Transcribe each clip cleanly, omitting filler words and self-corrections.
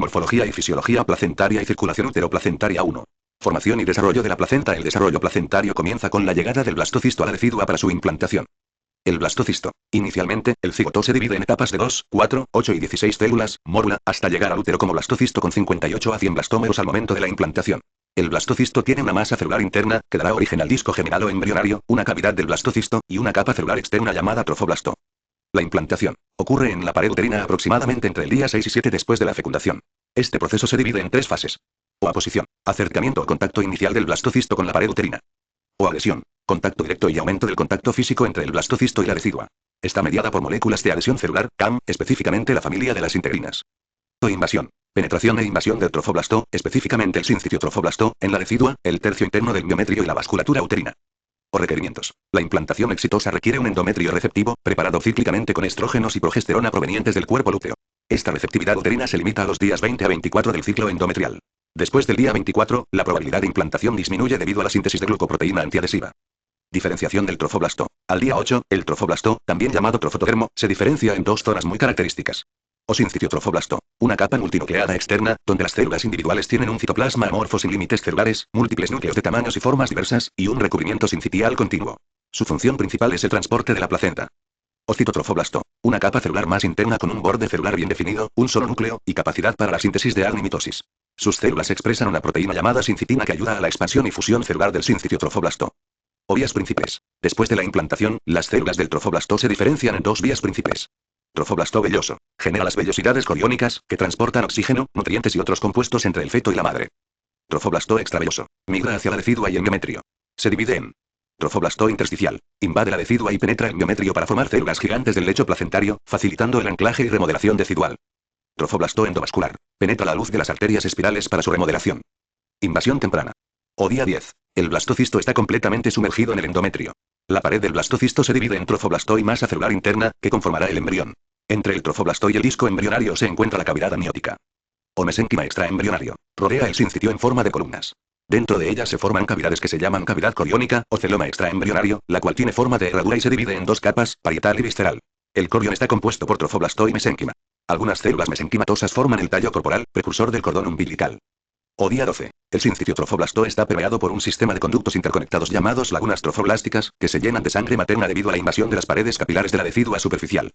Morfología y fisiología placentaria y circulación uteroplacentaria 1. Formación y desarrollo de la placenta. El desarrollo placentario comienza con la llegada del blastocisto a la decidua para su implantación. El blastocisto. Inicialmente, el cigoto se divide en etapas de 2, 4, 8 y 16 células, mórula, hasta llegar al útero como blastocisto con 58 a 100 blastómeros al momento de la implantación. El blastocisto tiene una masa celular interna, que dará origen al disco geminal o embrionario, una cavidad del blastocisto, y una capa celular externa llamada trofoblasto. La implantación ocurre en la pared uterina aproximadamente entre el día 6 y 7 después de la fecundación. Este proceso se divide en 3 fases. O aposición, acercamiento o contacto inicial del blastocisto con la pared uterina. O adhesión, contacto directo y aumento del contacto físico entre el blastocisto y la decidua. Está mediada por moléculas de adhesión celular, CAM, específicamente la familia de las integrinas. O invasión, penetración e invasión del trofoblasto, específicamente el sincitiotrofoblasto, en la decidua, el tercio interno del miometrio y la vasculatura uterina. O requerimientos. La implantación exitosa requiere un endometrio receptivo, preparado cíclicamente con estrógenos y progesterona provenientes del cuerpo lúteo. Esta receptividad uterina se limita a los días 20 a 24 del ciclo endometrial. Después del día 24, la probabilidad de implantación disminuye debido a la síntesis de glucoproteína antiadhesiva. Diferenciación del trofoblasto. Al día 8, el trofoblasto, también llamado trofotodermo, se diferencia en 2 zonas muy características. O sincitiotrofoblasto, una capa multinucleada externa, donde las células individuales tienen un citoplasma amorfo sin límites celulares, múltiples núcleos de tamaños y formas diversas, y un recubrimiento sincitial continuo. Su función principal es el transporte de la placenta. O citotrofoblasto, una capa celular más interna con un borde celular bien definido, un solo núcleo, y capacidad para la síntesis de ADN y mitosis. Sus células expresan una proteína llamada sincitina que ayuda a la expansión y fusión celular del sincitiotrofoblasto. O vías principales. Después de la implantación, las células del trofoblasto se diferencian en 2 vías principales. Trofoblasto velloso. Genera las vellosidades coriónicas, que transportan oxígeno, nutrientes y otros compuestos entre el feto y la madre. Trofoblasto extravelloso. Migra hacia la decidua y el miometrio. Se divide en trofoblasto intersticial. Invade la decidua y penetra el miometrio para formar células gigantes del lecho placentario, facilitando el anclaje y remodelación decidual. Trofoblasto endovascular. Penetra la luz de las arterias espirales para su remodelación. Invasión temprana. O día 10. El blastocisto está completamente sumergido en el endometrio. La pared del blastocisto se divide en trofoblasto y masa celular interna, que conformará el embrión. Entre el trofoblasto y el disco embrionario se encuentra la cavidad amniótica. O mesénquima extraembrionario. Rodea el sincitio en forma de columnas. Dentro de ellas se forman cavidades que se llaman cavidad coriónica, o celoma extraembrionario, la cual tiene forma de herradura y se divide en 2 capas, parietal y visceral. El corión está compuesto por trofoblasto y mesénquima. Algunas células mesenquimatosas forman el tallo corporal, precursor del cordón umbilical. O día 12. El sincitiotrofoblasto está permeado por un sistema de conductos interconectados llamados lagunas trofoblásticas, que se llenan de sangre materna debido a la invasión de las paredes capilares de la decidua superficial.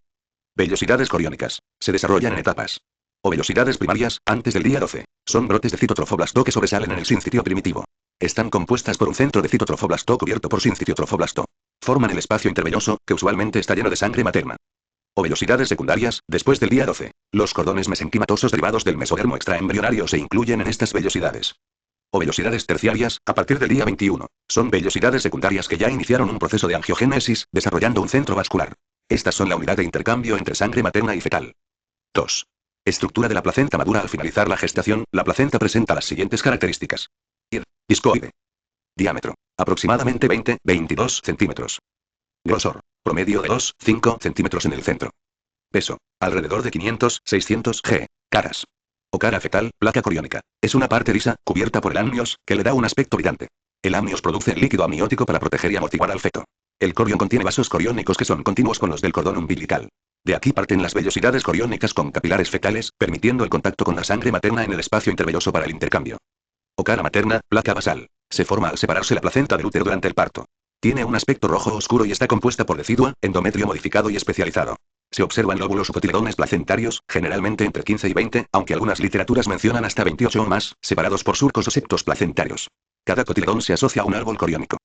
Vellosidades coriónicas. Se desarrollan en etapas. O vellosidades primarias, antes del día 12. Son brotes de citotrofoblasto que sobresalen en el sincitio primitivo. Están compuestas por un centro de citotrofoblasto cubierto por sincitiotrofoblasto. Forman el espacio intervelloso, que usualmente está lleno de sangre materna. O vellosidades secundarias, después del día 12. Los cordones mesenquimatosos derivados del mesodermo extraembrionario se incluyen en estas vellosidades. O vellosidades terciarias, a partir del día 21. Son vellosidades secundarias que ya iniciaron un proceso de angiogénesis, desarrollando un centro vascular. Estas son la unidad de intercambio entre sangre materna y fetal. 2. Estructura de la placenta madura. Al finalizar la gestación, la placenta presenta las siguientes características. Discoide. Diámetro. Aproximadamente 20-22 centímetros. Grosor. Promedio de 2-5 centímetros en el centro. Peso. Alrededor de 500-600 g. Caras. O cara fetal, placa coriónica. Es una parte lisa, cubierta por el amnios, que le da un aspecto brillante. El amnios produce el líquido amniótico para proteger y amortiguar al feto. El corión contiene vasos coriónicos que son continuos con los del cordón umbilical. De aquí parten las vellosidades coriónicas con capilares fetales, permitiendo el contacto con la sangre materna en el espacio intervelloso para el intercambio. O cara materna, placa basal. Se forma al separarse la placenta del útero durante el parto. Tiene un aspecto rojo oscuro y está compuesta por decidua, endometrio modificado y especializado. Se observan lóbulos o cotiledones placentarios, generalmente entre 15 y 20, aunque algunas literaturas mencionan hasta 28 o más, separados por surcos o septos placentarios. Cada cotiledón se asocia a un árbol coriónico.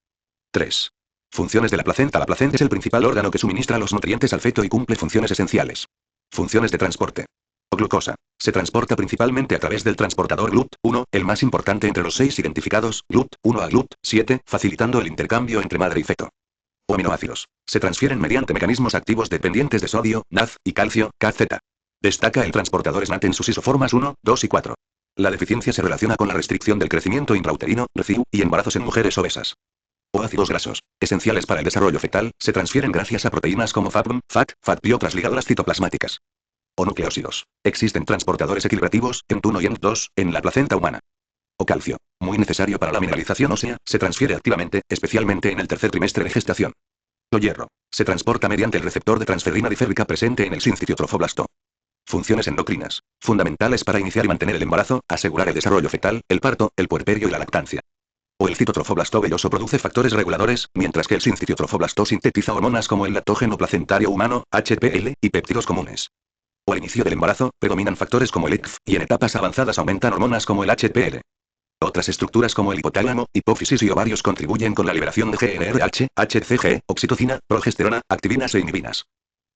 3. Funciones de la placenta. La placenta es el principal órgano que suministra los nutrientes al feto y cumple funciones esenciales. Funciones de transporte. O glucosa. Se transporta principalmente a través del transportador GLUT1, el más importante entre los 6 identificados, GLUT1 a GLUT7, facilitando el intercambio entre madre y feto. O aminoácidos. Se transfieren mediante mecanismos activos dependientes de sodio, NAD, y calcio, KZ. Destaca el transportador SNAT en sus isoformas 1, 2 y 4. La deficiencia se relaciona con la restricción del crecimiento intrauterino, RCIU, y embarazos en mujeres obesas. O ácidos grasos, esenciales para el desarrollo fetal, se transfieren gracias a proteínas como FAPM, FAT y otras ligaduras citoplasmáticas. O nucleósidos. Existen transportadores equilibrativos, EMT1 y EMT2, en la placenta humana. O calcio, muy necesario para la mineralización ósea, se transfiere activamente, especialmente en el tercer trimestre de gestación. O hierro. Se transporta mediante el receptor de transferrina diférrica presente en el sincitiotrofoblasto. Funciones endocrinas. Fundamentales para iniciar y mantener el embarazo, asegurar el desarrollo fetal, el parto, el puerperio y la lactancia. O el citotrofoblasto velloso produce factores reguladores, mientras que el sincitiofoblasto sintetiza hormonas como el lactógeno placentario humano, HPL, y péptidos comunes. O al inicio del embarazo, predominan factores como el ECF, y en etapas avanzadas aumentan hormonas como el HPL. Otras estructuras como el hipotálamo, hipófisis y ovarios contribuyen con la liberación de GnRH, HCG, oxitocina, progesterona, activinas e inhibinas.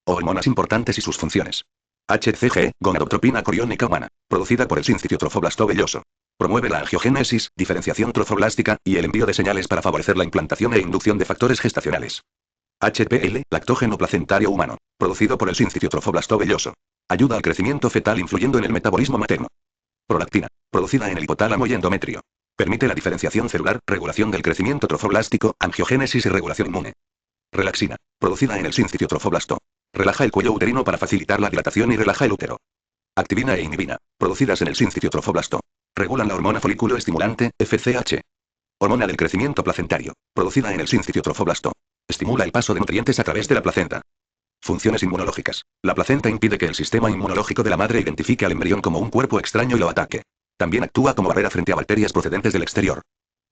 O hormonas importantes y sus funciones. HCG, gonadotropina coriónica humana, producida por el sincitiofoblasto velloso. Promueve la angiogénesis, diferenciación trofoblástica, y el envío de señales para favorecer la implantación e inducción de factores gestacionales. HPL, lactógeno placentario humano, producido por el sincitiofoblasto velloso. Ayuda al crecimiento fetal influyendo en el metabolismo materno. Prolactina, producida en el hipotálamo y endometrio. Permite la diferenciación celular, regulación del crecimiento trofoblástico, angiogénesis y regulación inmune. Relaxina, producida en el sincitiofoblasto. Relaja el cuello uterino para facilitar la dilatación y relaja el útero. Activina e inhibina, producidas en el sincitiofoblasto. Regulan la hormona folículo estimulante, FCH. Hormona del crecimiento placentario, producida en el sincitiofoblasto. Estimula el paso de nutrientes a través de la placenta. Funciones inmunológicas. La placenta impide que el sistema inmunológico de la madre identifique al embrión como un cuerpo extraño y lo ataque. También actúa como barrera frente a bacterias procedentes del exterior.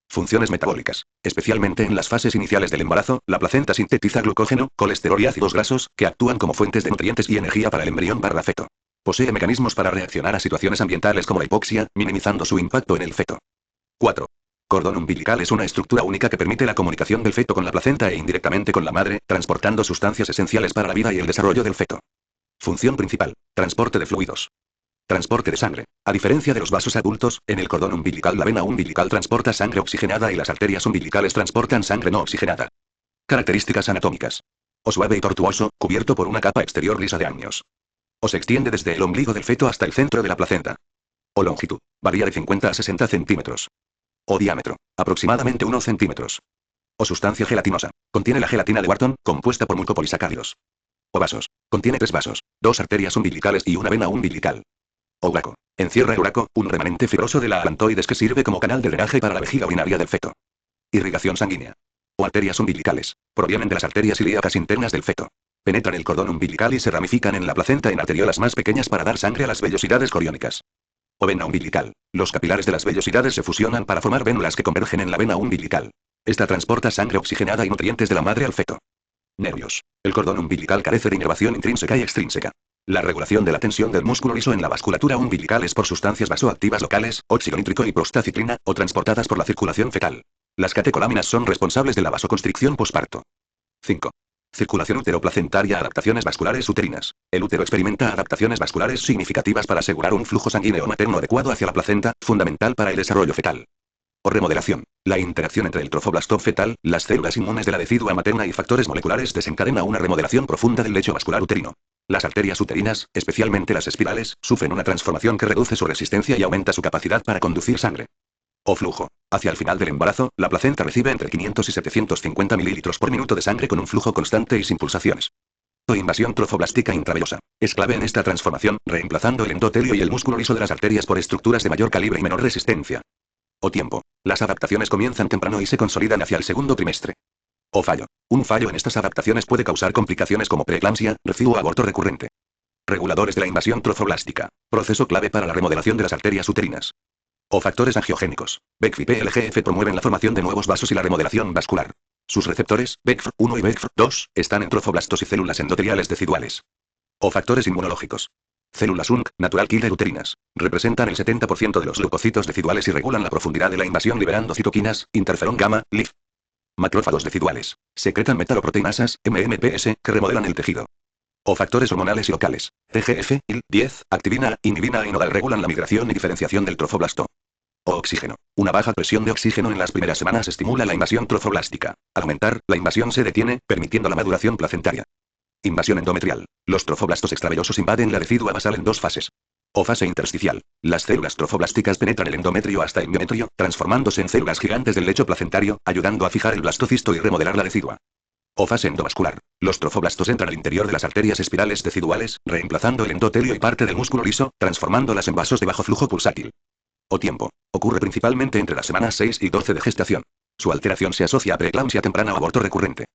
Funciones metabólicas. Especialmente en las fases iniciales del embarazo, la placenta sintetiza glucógeno, colesterol y ácidos grasos, que actúan como fuentes de nutrientes y energía para el embrión/feto. Posee mecanismos para reaccionar a situaciones ambientales como la hipoxia, minimizando su impacto en el feto. 4. Cordón umbilical es una estructura única que permite la comunicación del feto con la placenta e indirectamente con la madre, transportando sustancias esenciales para la vida y el desarrollo del feto. Función principal: transporte de fluidos. Transporte de sangre. A diferencia de los vasos adultos, en el cordón umbilical la vena umbilical transporta sangre oxigenada y las arterias umbilicales transportan sangre no oxigenada. Características anatómicas. O suave y tortuoso, cubierto por una capa exterior lisa de amnios. O se extiende desde el ombligo del feto hasta el centro de la placenta. O longitud. Varía de 50 a 60 centímetros. O diámetro. Aproximadamente 1 centímetros. O sustancia gelatinosa. Contiene la gelatina de Wharton, compuesta por mucopolisacáridos. O vasos. Contiene 3 vasos, 2 arterias umbilicales y una vena umbilical. O uraco. Encierra el uraco, un remanente fibroso de la alantoides que sirve como canal de drenaje para la vejiga urinaria del feto. Irrigación sanguínea. O arterias umbilicales. Provienen de las arterias ilíacas internas del feto. Penetran el cordón umbilical y se ramifican en la placenta en arteriolas más pequeñas para dar sangre a las vellosidades coriónicas. O vena umbilical. Los capilares de las vellosidades se fusionan para formar vénulas que convergen en la vena umbilical. Esta transporta sangre oxigenada y nutrientes de la madre al feto. Nervios. El cordón umbilical carece de inervación intrínseca y extrínseca. La regulación de la tensión del músculo liso en la vasculatura umbilical es por sustancias vasoactivas locales, óxido nítrico y prostaciclina, o transportadas por la circulación fetal. Las catecolaminas son responsables de la vasoconstricción posparto. 5. Circulación uteroplacentaria. Adaptaciones vasculares uterinas. El útero experimenta adaptaciones vasculares significativas para asegurar un flujo sanguíneo materno adecuado hacia la placenta, fundamental para el desarrollo fetal. O remodelación. La interacción entre el trofoblasto fetal, las células inmunes de la decidua materna y factores moleculares desencadena una remodelación profunda del lecho vascular uterino. Las arterias uterinas, especialmente las espirales, sufren una transformación que reduce su resistencia y aumenta su capacidad para conducir sangre. O flujo. Hacia el final del embarazo, la placenta recibe entre 500 y 750 mililitros por minuto de sangre con un flujo constante y sin pulsaciones. O invasión trofoblástica intravenosa. Es clave en esta transformación, reemplazando el endotelio y el músculo liso de las arterias por estructuras de mayor calibre y menor resistencia. O tiempo. Las adaptaciones comienzan temprano y se consolidan hacia el segundo trimestre. O fallo. Un fallo en estas adaptaciones puede causar complicaciones como preeclampsia, reflujo o aborto recurrente. Reguladores de la invasión trofoblástica. Proceso clave para la remodelación de las arterias uterinas. O factores angiogénicos. BECF y PLGF promueven la formación de nuevos vasos y la remodelación vascular. Sus receptores, BECF1 y BECF2, están en trofoblastos y células endoteliales deciduales. O factores inmunológicos. Células UNC, natural killer uterinas. Representan el 70% de los leucocitos deciduales y regulan la profundidad de la invasión liberando citoquinas, interferón gamma, LIF. Macrófagos deciduales. Secretan metaloproteinasas, MMPs, que remodelan el tejido. O factores hormonales y locales. TGF, IL-10, activina, inhibina y nodal regulan la migración y diferenciación del trofoblasto. O oxígeno. Una baja presión de oxígeno en las primeras semanas estimula la invasión trofoblástica. Al aumentar, la invasión se detiene, permitiendo la maduración placentaria. Invasión endometrial. Los trofoblastos extravellosos invaden la decidua basal en 2 fases. O fase intersticial. Las células trofoblásticas penetran el endometrio hasta el miometrio, transformándose en células gigantes del lecho placentario, ayudando a fijar el blastocisto y remodelar la decidua. O fase endovascular. Los trofoblastos entran al interior de las arterias espirales deciduales, reemplazando el endotelio y parte del músculo liso, transformándolas en vasos de bajo flujo pulsátil. O tiempo. Ocurre principalmente entre las semanas 6 y 12 de gestación. Su alteración se asocia a preeclampsia temprana o aborto recurrente.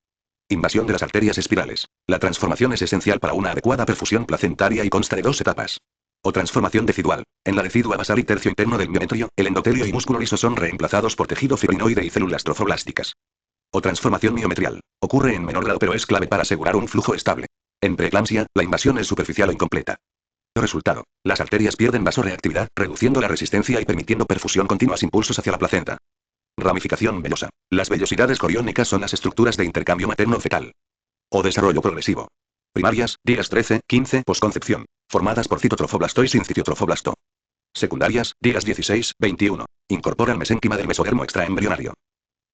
Invasión de las arterias espirales. La transformación es esencial para una adecuada perfusión placentaria y consta de 2 etapas. O transformación decidual. En la decidua basal y tercio interno del miometrio, el endotelio y músculo liso son reemplazados por tejido fibrinoide y células trofoblásticas. O transformación miometrial. Ocurre en menor grado pero es clave para asegurar un flujo estable. En preeclampsia, la invasión es superficial o incompleta. Resultado. Las arterias pierden vasoreactividad, reduciendo la resistencia y permitiendo perfusión continua sin pulsos hacia la placenta. Ramificación vellosa. Las vellosidades coriónicas son las estructuras de intercambio materno-fetal. O desarrollo progresivo. Primarias, días 13, 15, posconcepción. Formadas por citotrofoblasto y sincitiótrofoblasto. Secundarias, días 16, 21. Incorporan mesénquima del mesodermo extraembrionario.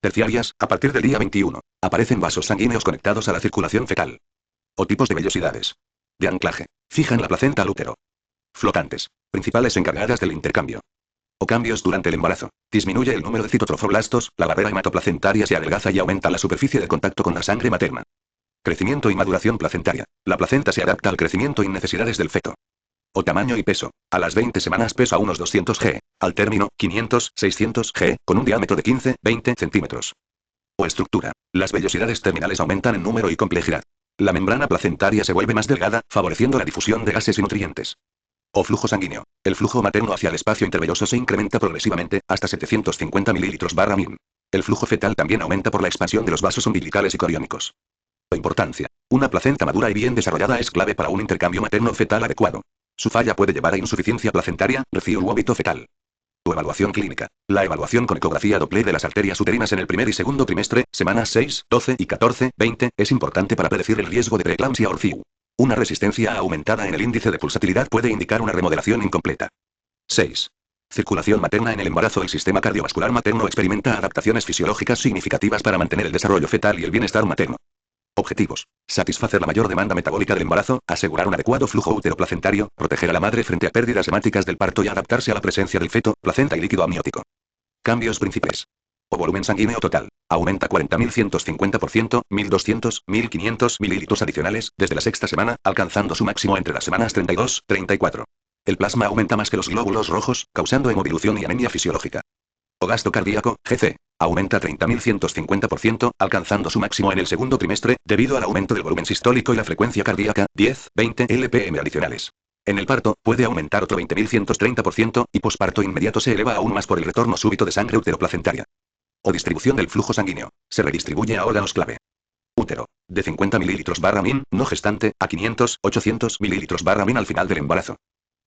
Terciarias, a partir del día 21. Aparecen vasos sanguíneos conectados a la circulación fetal. O tipos de vellosidades. De anclaje. Fijan la placenta al útero. Flotantes. Principales encargadas del intercambio. O cambios durante el embarazo. Disminuye el número de citotrofoblastos, la barrera hematoplacentaria se adelgaza y aumenta la superficie de contacto con la sangre materna. Crecimiento y maduración placentaria. La placenta se adapta al crecimiento y necesidades del feto. O tamaño y peso. A las 20 semanas pesa unos 200 g. Al término, 500, 600 g, con un diámetro de 15, 20 centímetros. O estructura. Las vellosidades terminales aumentan en número y complejidad. La membrana placentaria se vuelve más delgada, favoreciendo la difusión de gases y nutrientes. O flujo sanguíneo. El flujo materno hacia el espacio intervelloso se incrementa progresivamente, hasta 750 ml/min. El flujo fetal también aumenta por la expansión de los vasos umbilicales y coriónicos. O importancia. Una placenta madura y bien desarrollada es clave para un intercambio materno-fetal adecuado. Su falla puede llevar a insuficiencia placentaria, refill u óbito fetal. O evaluación clínica. La evaluación con ecografía Doppler de las arterias uterinas en el primer y segundo trimestre, semanas 6, 12 y 14, 20, es importante para predecir el riesgo de preeclampsia o RFIU. Una resistencia aumentada en el índice de pulsatilidad puede indicar una remodelación incompleta. 6. Circulación materna en el embarazo. El sistema cardiovascular materno experimenta adaptaciones fisiológicas significativas para mantener el desarrollo fetal y el bienestar materno. Objetivos. Satisfacer la mayor demanda metabólica del embarazo, asegurar un adecuado flujo uteroplacentario, proteger a la madre frente a pérdidas hemáticas del parto y adaptarse a la presencia del feto, placenta y líquido amniótico. Cambios principales. O volumen sanguíneo total. Aumenta 40.150%, 1.200, 1.500 mililitros adicionales, desde la sexta semana, alcanzando su máximo entre las semanas 32, 34. El plasma aumenta más que los glóbulos rojos, causando hemodilución y anemia fisiológica. O gasto cardíaco, GC. Aumenta 30.150%, alcanzando su máximo en el segundo trimestre, debido al aumento del volumen sistólico y la frecuencia cardíaca, 10, 20 LPM adicionales. En el parto, puede aumentar otro 20.130%, y posparto inmediato se eleva aún más por el retorno súbito de sangre uteroplacentaria. O distribución del flujo sanguíneo. Se redistribuye a órganos clave. Útero. De 50 ml/min, no gestante, a 500, 800 ml/min al final del embarazo.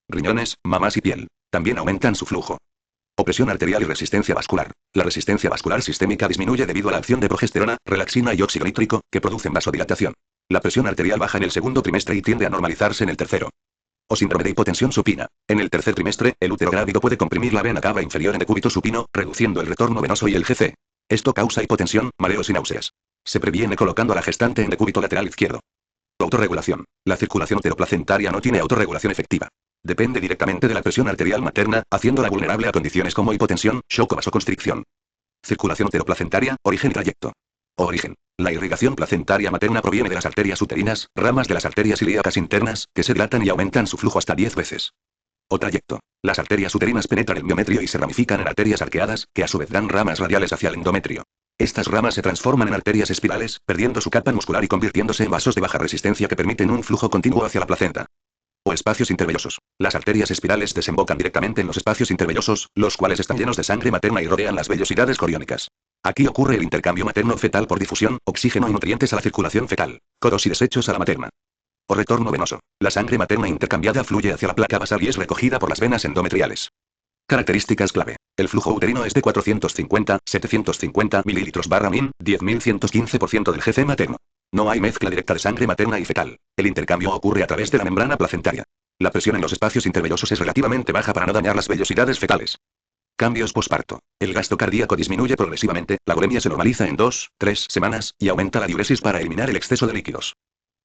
Riñones, mamas y piel. También aumentan su flujo. O presión arterial y resistencia vascular. La resistencia vascular sistémica disminuye debido a la acción de progesterona, relaxina y óxido nítrico, que producen vasodilatación. La presión arterial baja en el segundo trimestre y tiende a normalizarse en el tercero. O síndrome de hipotensión supina. En el tercer trimestre, el útero grávido puede comprimir la vena cava inferior en decúbito supino, reduciendo el retorno venoso y el GC. Esto causa hipotensión, mareos y náuseas. Se previene colocando a la gestante en decúbito lateral izquierdo. Autorregulación. La circulación uteroplacentaria no tiene autorregulación efectiva. Depende directamente de la presión arterial materna, haciéndola vulnerable a condiciones como hipotensión, shock o vasoconstricción. Circulación uteroplacentaria, origen y trayecto. Origen. La irrigación placentaria materna proviene de las arterias uterinas, ramas de las arterias ilíacas internas, que se dilatan y aumentan su flujo hasta 10 veces. O trayecto. Las arterias uterinas penetran el miometrio y se ramifican en arterias arqueadas, que a su vez dan ramas radiales hacia el endometrio. Estas ramas se transforman en arterias espirales, perdiendo su capa muscular y convirtiéndose en vasos de baja resistencia que permiten un flujo continuo hacia la placenta. O espacios intervellosos. Las arterias espirales desembocan directamente en los espacios intervellosos, los cuales están llenos de sangre materna y rodean las vellosidades coriónicas. Aquí ocurre el intercambio materno-fetal por difusión, oxígeno y nutrientes a la circulación fetal, codos y desechos a la materna. O retorno venoso. La sangre materna intercambiada fluye hacia la placa basal y es recogida por las venas endometriales. Características clave. El flujo uterino es de 450, 750 ml/min, 10.115% del GC materno. No hay mezcla directa de sangre materna y fetal. El intercambio ocurre a través de la membrana placentaria. La presión en los espacios intervellosos es relativamente baja para no dañar las vellosidades fetales. Cambios posparto. El gasto cardíaco disminuye progresivamente, la volemia se normaliza en 2, 3 semanas, y aumenta la diuresis para eliminar el exceso de líquidos.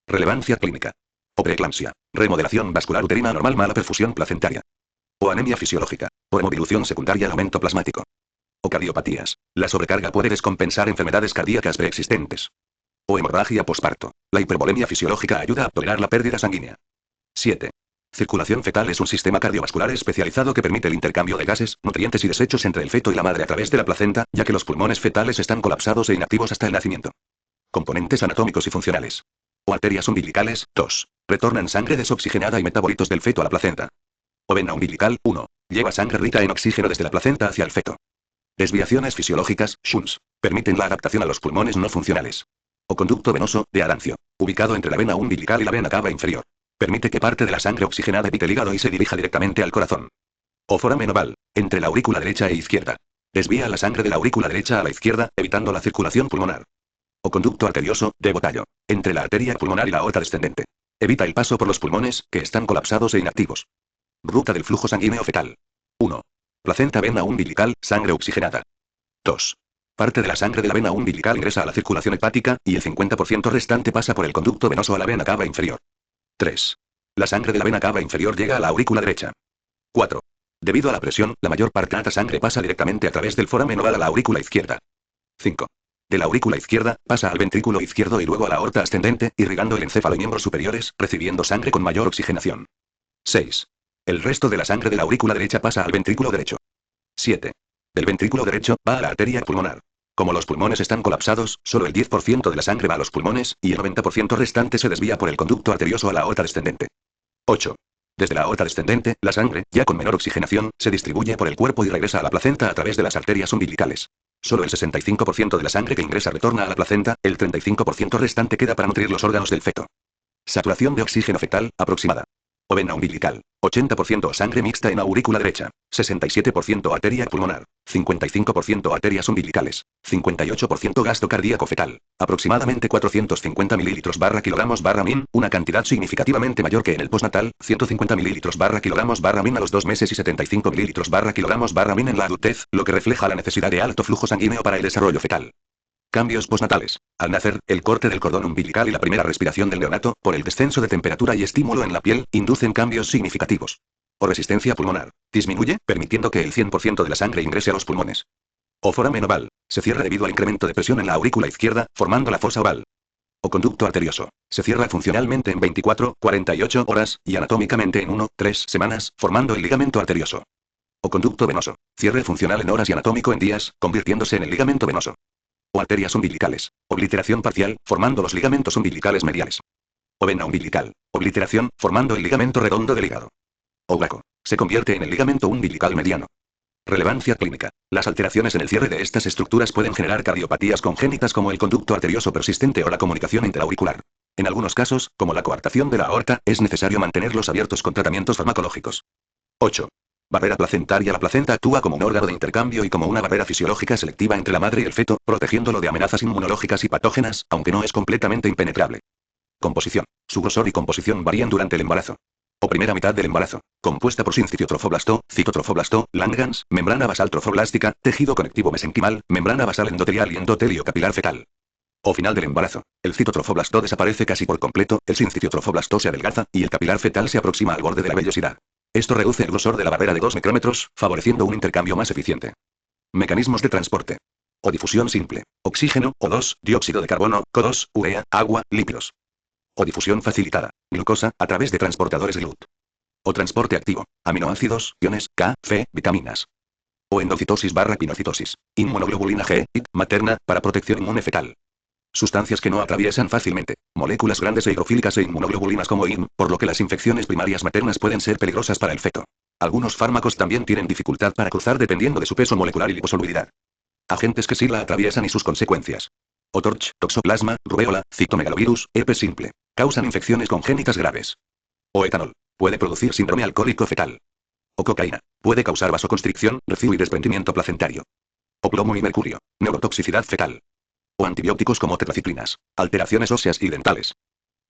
Relevancia clínica. O preeclampsia. Remodelación vascular uterina anormal, mala perfusión placentaria. O anemia fisiológica. O hemodilución secundaria al aumento plasmático. O cardiopatías. La sobrecarga puede descompensar enfermedades cardíacas preexistentes. O hemorragia posparto. La hipervolemia fisiológica ayuda a tolerar la pérdida sanguínea. 7. Circulación fetal es un sistema cardiovascular especializado que permite el intercambio de gases, nutrientes y desechos entre el feto y la madre a través de la placenta, ya que los pulmones fetales están colapsados e inactivos hasta el nacimiento. Componentes anatómicos y funcionales. O arterias umbilicales, 2. Retornan sangre desoxigenada y metabolitos del feto a la placenta. O vena umbilical, 1. Lleva sangre rica en oxígeno desde la placenta hacia el feto. Desviaciones fisiológicas, shunts. Permiten la adaptación a los pulmones no funcionales. O conducto venoso, de Arancio. Ubicado entre la vena umbilical y la vena cava inferior. Permite que parte de la sangre oxigenada evite el hígado y se dirija directamente al corazón. O foramen oval, entre la aurícula derecha e izquierda. Desvía la sangre de la aurícula derecha a la izquierda, evitando la circulación pulmonar. O conducto arterioso, de Botallo. Entre la arteria pulmonar y la aorta descendente. Evita el paso por los pulmones, que están colapsados e inactivos. Ruta del flujo sanguíneo fetal. 1. Placenta vena umbilical, sangre oxigenada. 2. Parte de la sangre de la vena umbilical ingresa a la circulación hepática, y el 50% restante pasa por el conducto venoso a la vena cava inferior. 3. La sangre de la vena cava inferior llega a la aurícula derecha. 4. Debido a la presión, la mayor parte de la sangre pasa directamente a través del foramen oval a la aurícula izquierda. 5. De la aurícula izquierda, pasa al ventrículo izquierdo y luego a la aorta ascendente, irrigando el encéfalo y miembros superiores, recibiendo sangre con mayor oxigenación. 6. El resto de la sangre de la aurícula derecha pasa al ventrículo derecho. 7. Del ventrículo derecho, va a la arteria pulmonar. Como los pulmones están colapsados, solo el 10% de la sangre va a los pulmones, y el 90% restante se desvía por el conducto arterioso a la aorta descendente. 8. Desde la aorta descendente, la sangre, ya con menor oxigenación, se distribuye por el cuerpo y regresa a la placenta a través de las arterias umbilicales. Solo el 65% de la sangre que ingresa retorna a la placenta, el 35% restante queda para nutrir los órganos del feto. Saturación de oxígeno fetal, aproximada. O vena umbilical. 80% sangre mixta en aurícula derecha. 67% arteria pulmonar. 55% arterias umbilicales. 58% gasto cardíaco fetal. Aproximadamente 450 ml/kg/min, una cantidad significativamente mayor que en el postnatal, 150 ml/kg/min a los 2 meses y 75 ml/kg/min en la adultez, lo que refleja la necesidad de alto flujo sanguíneo para el desarrollo fetal. Cambios postnatales. Al nacer, el corte del cordón umbilical y la primera respiración del neonato, por el descenso de temperatura y estímulo en la piel, inducen cambios significativos. O resistencia pulmonar. Disminuye, permitiendo que el 100% de la sangre ingrese a los pulmones. O foramen oval. Se cierra debido al incremento de presión en la aurícula izquierda, formando la fosa oval. O conducto arterioso. Se cierra funcionalmente en 24-48 horas, y anatómicamente en 1-3 semanas, formando el ligamento arterioso. O conducto venoso. Cierre funcional en horas y anatómico en días, convirtiéndose en el ligamento venoso. O arterias umbilicales. Obliteración parcial, formando los ligamentos umbilicales mediales. O vena umbilical. Obliteración, formando el ligamento redondo del hígado. O hueco. Se convierte en el ligamento umbilical mediano. Relevancia clínica. Las alteraciones en el cierre de estas estructuras pueden generar cardiopatías congénitas como el conducto arterioso persistente o la comunicación interauricular. En algunos casos, como la coartación de la aorta, es necesario mantenerlos abiertos con tratamientos farmacológicos. 8. Barrera placentaria. La placenta actúa como un órgano de intercambio y como una barrera fisiológica selectiva entre la madre y el feto, protegiéndolo de amenazas inmunológicas y patógenas, aunque no es completamente impenetrable. Composición. Su grosor y composición varían durante el embarazo. O primera mitad del embarazo. Compuesta por sincitiotrofoblasto, citotrofoblasto, Langerhans, membrana basal trofoblástica, tejido conectivo mesenquimal, membrana basal endotelial y endotelio capilar fetal. O final del embarazo. El citotrofoblasto desaparece casi por completo, el sincitiotrofoblasto se adelgaza, y el capilar fetal se aproxima al borde de la vellosidad. Esto reduce el grosor de la barrera de 2 micrómetros, favoreciendo un intercambio más eficiente. Mecanismos de transporte. O difusión simple. Oxígeno, O2, dióxido de carbono, CO2, urea, agua, lípidos. O difusión facilitada. Glucosa, a través de transportadores GLUT. O transporte activo. Aminoácidos, iones, K, Fe, vitaminas. O endocitosis/pinocitosis. Inmunoglobulina G, IT, materna, para protección inmune fetal. Sustancias que no atraviesan fácilmente. Moléculas grandes e hidrofílicas e inmunoglobulinas como IM, por lo que las infecciones primarias maternas pueden ser peligrosas para el feto. Algunos fármacos también tienen dificultad para cruzar dependiendo de su peso molecular y liposolubilidad. Agentes que sí la atraviesan y sus consecuencias. O TORCH, toxoplasma, rubéola, citomegalovirus, herpes simple. Causan infecciones congénitas graves. O etanol. Puede producir síndrome alcohólico fetal. O cocaína. Puede causar vasoconstricción, recibo y desprendimiento placentario. O plomo y mercurio. Neurotoxicidad fetal. O antibióticos como tetraciclinas. Alteraciones óseas y dentales.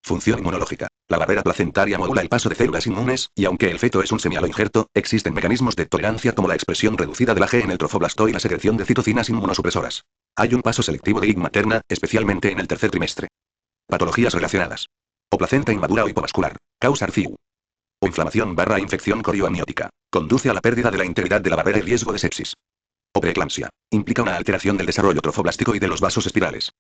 Función inmunológica. La barrera placentaria modula el paso de células inmunes, y aunque el feto es un semialoinjerto, existen mecanismos de tolerancia como la expresión reducida de la G en el trofoblasto y la secreción de citocinas inmunosupresoras. Hay un paso selectivo de IgG materna, especialmente en el tercer trimestre. Patologías relacionadas. O placenta inmadura o hipovascular. Causa RCIU. O inflamación/infección corioamniótica. Conduce a la pérdida de la integridad de la barrera y riesgo de sepsis. O preeclampsia. Implica una alteración del desarrollo trofoblástico y de los vasos espirales.